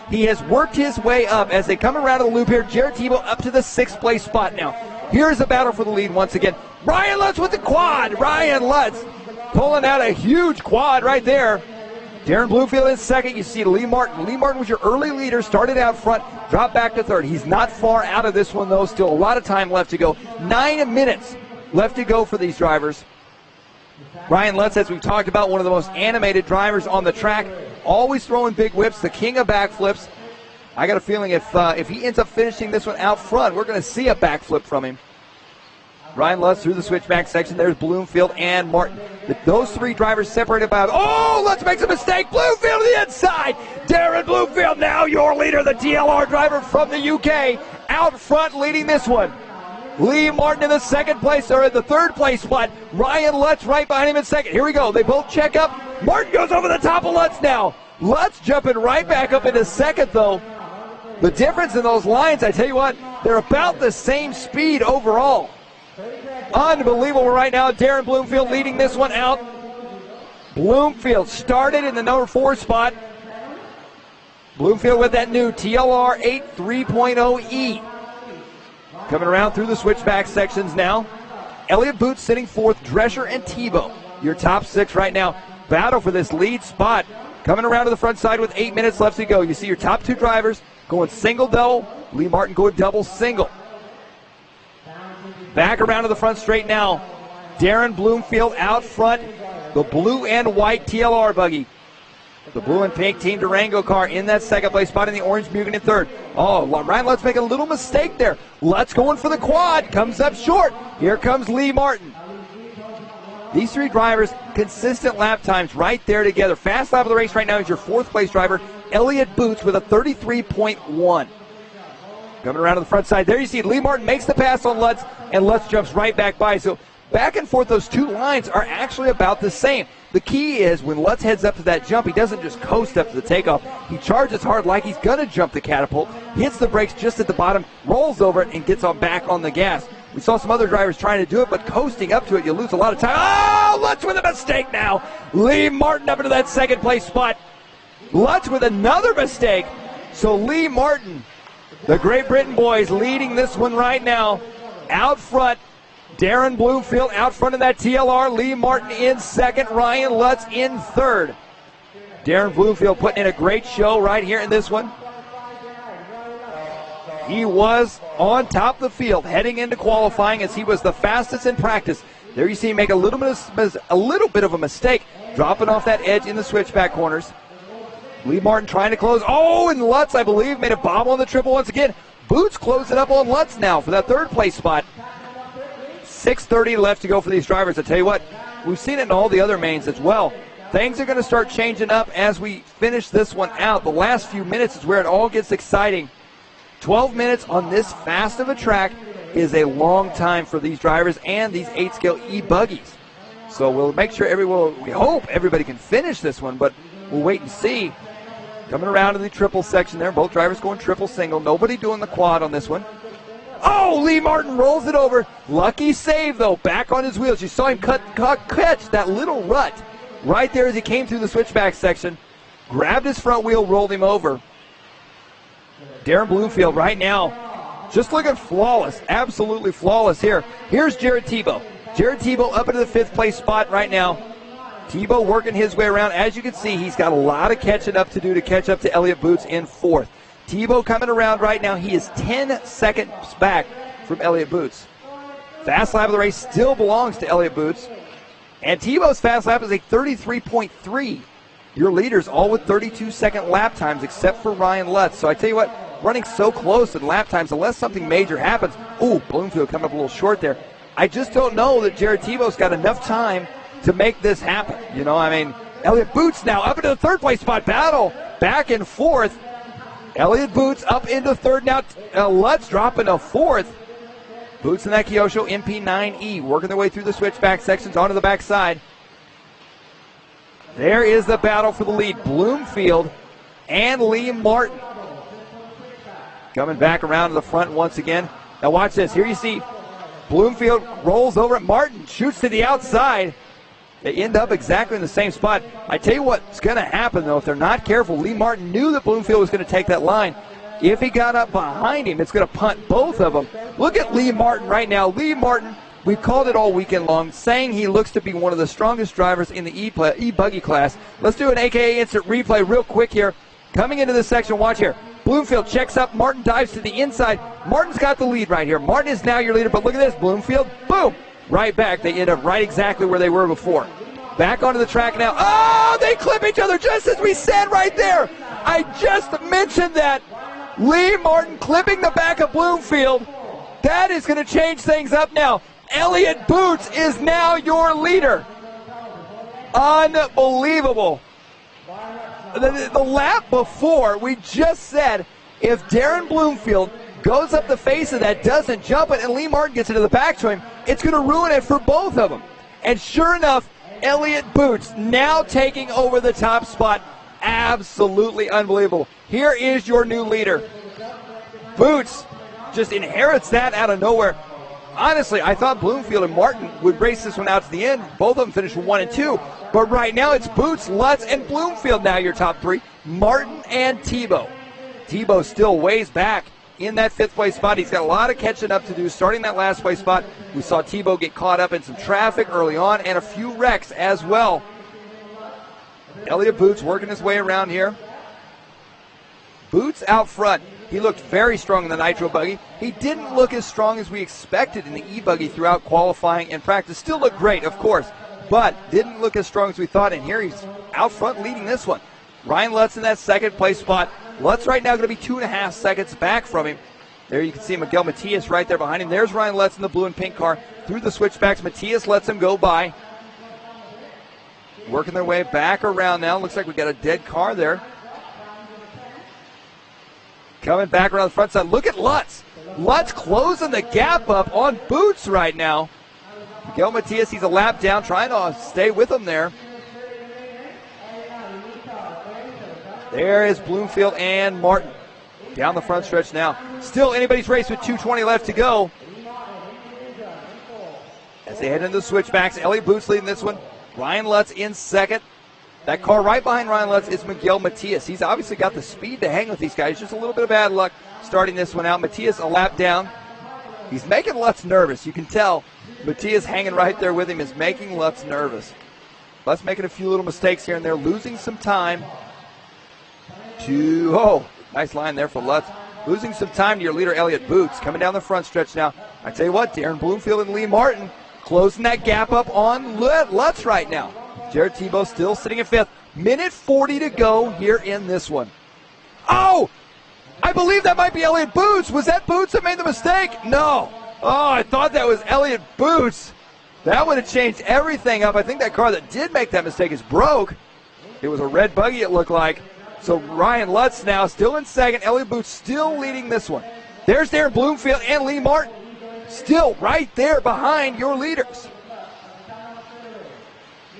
He has worked his way up as they come around the loop here. Jared Tebow up to the 6th place spot now. Here's a battle for the lead once again. Ryan Lutz with the quad. Ryan Lutz pulling out a huge quad right there. Darren Bloomfield in second. You see Lee Martin. Lee Martin was your early leader, started out front, dropped back to third. He's not far out of this one, though. Still a lot of time left to go. 9 minutes left to go for these drivers. Ryan Lutz, as we've talked about, one of the most animated drivers on the track, always throwing big whips, the king of backflips. I got a feeling if he ends up finishing this one out front, we're going to see a backflip from him. Ryan Lutz through the switchback section. There's Bloomfield and Martin. Those three drivers separated by... Oh, Lutz makes a mistake. Bloomfield to the inside. Darren Bloomfield, now your leader, the TLR driver from the UK, out front leading this one. Lee Martin in the second place, or in the third place spot. Ryan Lutz right behind him in second. Here we go. They both check up. Martin goes over the top of Lutz now. Lutz jumping right back up into second, though. The difference in those lines, I tell you what, they're about the same speed overall. Unbelievable right now. Darren Bloomfield leading this one out. Bloomfield started in the number 4 spot. Bloomfield with that new TLR 8 3.0E. Coming around through the switchback sections now. Elliott Boots sitting 4th, Drescher and Tebow. Your top 6 right now. Battle for this lead spot. Coming around to the front side with 8 minutes left to go. You see your top 2 drivers going single-double. Lee Martin going double-single. Back around to the front straight now. Darren Bloomfield out front. The blue and white TLR buggy. The blue and pink Team Durango car in that second place spot, in the orange Mugen in third. Oh, Ryan Lutz making a little mistake there. Lutz going for the quad. Comes up short. Here comes Lee Martin. These three drivers, consistent lap times right there together. Fast lap of the race right now is your 4th place driver, Elliott Boots, with a 33.1. Coming around to the front side. There you see Lee Martin makes the pass on Lutz, and Lutz jumps right back by. So back and forth, those two lines are actually about the same. The key is when Lutz heads up to that jump, he doesn't just coast up to the takeoff. He charges hard like he's going to jump the catapult, hits the brakes just at the bottom, rolls over it, and gets back on the gas. We saw some other drivers trying to do it, but coasting up to it, you lose a lot of time. Oh, Lutz with a mistake now. Lee Martin up into that second place spot. Lutz with another mistake. So Lee Martin, the Great Britain boys, leading this one right now. Out front, Darren Bloomfield out front of that TLR. Lee Martin in second. Ryan Lutz in third. Darren Bloomfield putting in a great show right here in this one. He was on top of the field heading into qualifying as he was the fastest in practice. There you see him make a little bit of a mistake, dropping off that edge in the switchback corners. Lee Martin trying to close. Oh, and Lutz, I believe, made a bobble on the triple once again. Boots closing up on Lutz now for that 3rd place spot. 6:30 left to go for these drivers. I tell you what, we've seen it in all the other mains as well. Things are going to start changing up as we finish this one out. The last few minutes is where it all gets exciting. 12 minutes on this fast of a track is a long time for these drivers and these 8-scale eBuggies. So we'll make sure we hope everybody can finish this one, but we'll wait and see. Coming around to the triple section there. Both drivers going triple single. Nobody doing the quad on this one. Oh, Lee Martin rolls it over. Lucky save, though. Back on his wheels. You saw him catch that little rut right there as he came through the switchback section. Grabbed his front wheel, rolled him over. Darren Bloomfield right now just looking flawless. Absolutely flawless here. Here's Jared Tebow. Jared Tebow up into the 5th place spot right now. Tebow working his way around. As you can see, he's got a lot of catching up to do to catch up to Elliott Boots in 4th. Tebow coming around right now. He is 10 seconds back from Elliott Boots. Fast lap of the race still belongs to Elliott Boots. And Tebow's fast lap is a 33.3. Your leaders all with 32-second lap times except for Ryan Lutz. So I tell you what, running so close in lap times, unless something major happens. Ooh, Bloomfield coming up a little short there. I just don't know that Jared Tebow's got enough time to make this happen. You know, I mean, Elliott Boots now up into the 3rd place spot. Battle back and forth. Elliott Boots up into 3rd now. Lutz dropping to 4th. Boots in that Kyosho MP9E working their way through the switchback sections onto the backside. There is the battle for the lead. Bloomfield and Lee Martin. Coming back around to the front once again. Now watch this. Here you see Bloomfield rolls over at Martin. Shoots to the outside. They end up exactly in the same spot. I tell you what's going to happen, though, if they're not careful. Lee Martin knew that Bloomfield was going to take that line. If he got up behind him, it's going to punt both of them. Look at Lee Martin right now. Lee Martin, we've called it all weekend long, saying he looks to be one of the strongest drivers in the eBuggy class. Let's do an AKA instant replay real quick here. Coming into this section, watch here. Bloomfield checks up. Martin dives to the inside. Martin's got the lead right here. Martin is now your leader, but look at this. Bloomfield, boom, right back. They end up right exactly where they were before. Back onto the track now. Oh, they clip each other just as we said right there. I just mentioned that. Lee Martin clipping the back of Bloomfield. That is going to change things up now. Elliott Boots is now your leader. Unbelievable. The lap before, we just said if Darren Bloomfield goes up the face of that, doesn't jump it, and Lee Martin gets into the back to him, it's going to ruin it for both of them. And sure enough, Elliott Boots now taking over the top spot. Absolutely unbelievable. Here is your new leader. Boots just inherits that out of nowhere. Honestly, I thought Bloomfield and Martin would race this one out to the end. Both of them finished 1 and 2. But right now it's Boots, Lutz, and Bloomfield now your top three. Martin and Tebow. Tebow still ways back in that 5th place spot. He's got a lot of catching up to do starting that last place spot. We saw Tebow get caught up in some traffic early on and a few wrecks as well. Elliott Boots working his way around here. Boots out front. He looked very strong in the Nitro Buggy. He didn't look as strong as we expected in the eBuggy throughout qualifying and practice. Still looked great, of course, but didn't look as strong as we thought. And here he's out front leading this one. Ryan Lutz in that 2nd place spot. Lutz right now going to be 2.5 seconds back from him. There you can see Miguel Matias right there behind him. There's Ryan Lutz in the blue and pink car. Through the switchbacks, Matias lets him go by. Working their way back around now. Looks like we got a dead car there. Coming back around the front side. Look at Lutz. Lutz closing the gap up on Boots right now. Miguel Matias, he's a lap down, trying to stay with him there. There is Bloomfield and Martin down the front stretch now. Still anybody's race with 2:20 left to go. As they head into the switchbacks, Elliott Boots leading this one. Ryan Lutz in 2nd. That car right behind Ryan Lutz is Miguel Matias. He's obviously got the speed to hang with these guys. Just a little bit of bad luck starting this one out. Matias a lap down. He's making Lutz nervous. You can tell Matias hanging right there with him is making Lutz nervous. Lutz making a few little mistakes here and there, losing some time to, nice line there for Lutz. Losing some time to your leader, Elliott Boots, coming down the front stretch now. I tell you what, Darren Bloomfield and Lee Martin closing that gap up on Lutz right now. Jared Tebow still sitting in 5th. Minute 40 to go here in this one. Oh, I believe that might be Elliott Boots. Was that Boots that made the mistake? No. Oh, I thought that was Elliott Boots. That would have changed everything up. I think that car that did make that mistake is broke. It was a red buggy, it looked like. So Ryan Lutz now still in 2nd. Elliott Boots still leading this one. There's Darren Bloomfield and Lee Martin. Still right there behind your leaders.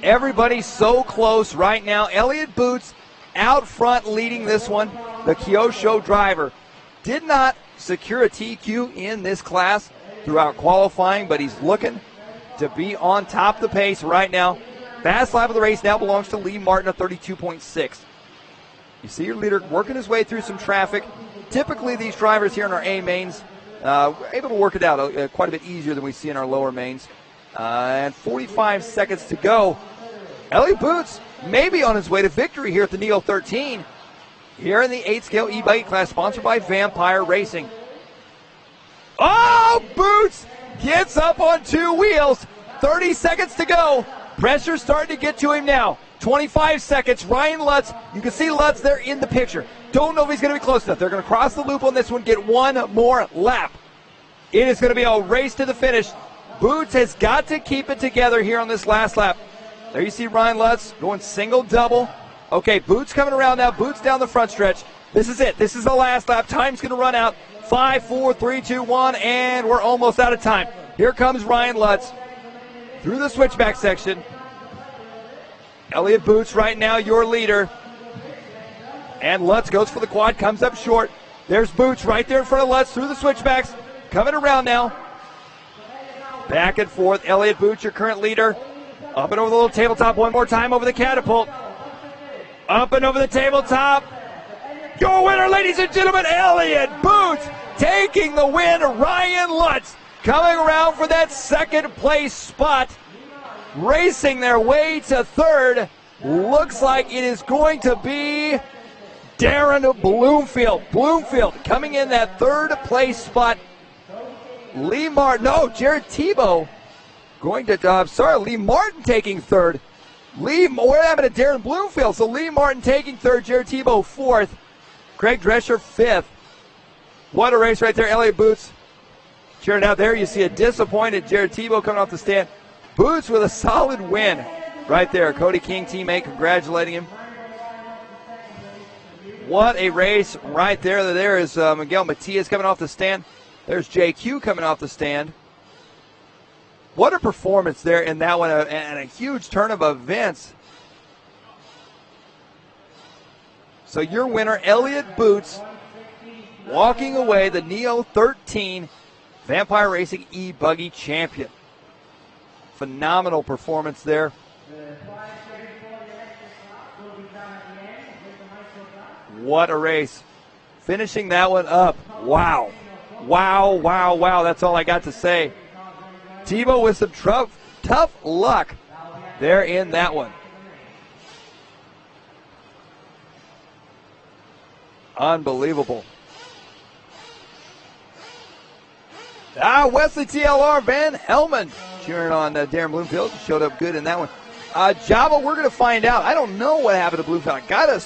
Everybody's so close right now. Elliott Boots out front leading this one. The Kyosho driver did not secure a TQ in this class throughout qualifying, but he's looking to be on top of the pace right now. Fast lap of the race now belongs to Lee Martin at 32.6. You see your leader working his way through some traffic. Typically these drivers here in our A mains able to work it out quite a bit easier than we see in our lower mains. And 45 seconds to go. Elliott Boots may be on his way to victory here at the Neo 13. Here in the 8 scale eBuggy class, sponsored by Vampire Racing. Oh, Boots gets up on 2 wheels. 30 seconds to go. Pressure's starting to get to him now. 25 seconds. Ryan Lutz, you can see Lutz there in the picture. Don't know if he's going to be close enough. They're going to cross the loop on this one, get one more lap. It is going to be a race to the finish. Boots has got to keep it together here on this last lap. There you see Ryan Lutz going single-double. Okay, Boots coming around now. Boots down the front stretch. This is it. This is the last lap. Time's going to run out. 5, 4, 3, 2, 1, and we're almost out of time. Here comes Ryan Lutz through the switchback section. Elliott Boots right now, your leader. And Lutz goes for the quad, comes up short. There's Boots right there in front of Lutz through the switchbacks. Coming around now. Back and forth. Elliott Boots, your current leader. Up and over the little tabletop one more time over the catapult. Up and over the tabletop. Your winner, ladies and gentlemen, Elliott Boots taking the win. Ryan Lutz coming around for that second place spot. Racing their way to third. Looks like it is going to be Darren Bloomfield. Bloomfield coming in that third place spot. Jared Tebow going to, Lee Martin taking third. What happened to Darren Bloomfield? So Lee Martin taking third, Jared Tebow fourth, Craig Drescher fifth. What a race right there. Elliott Boots cheering out there. You see a disappointed Jared Tebow coming off the stand. Boots with a solid win right there. Cody King, teammate, congratulating him. What a race right there. There is Miguel Matias coming off the stand. There's JQ coming off the stand. What a performance there in that one, and a huge turn of events. So your winner, Elliott Boots, walking away the Neo 13 Vampire Racing eBuggy champion. Phenomenal performance there. What a race. Finishing that one up. Wow. Wow, wow, wow. That's all I got to say. Tebow with some tough luck there in that one. Unbelievable. Wesley TLR Van Helman cheering on Darren Bloomfield. Showed up good in that one. Java, we're going to find out. I don't know what happened to Bloomfield. I got us.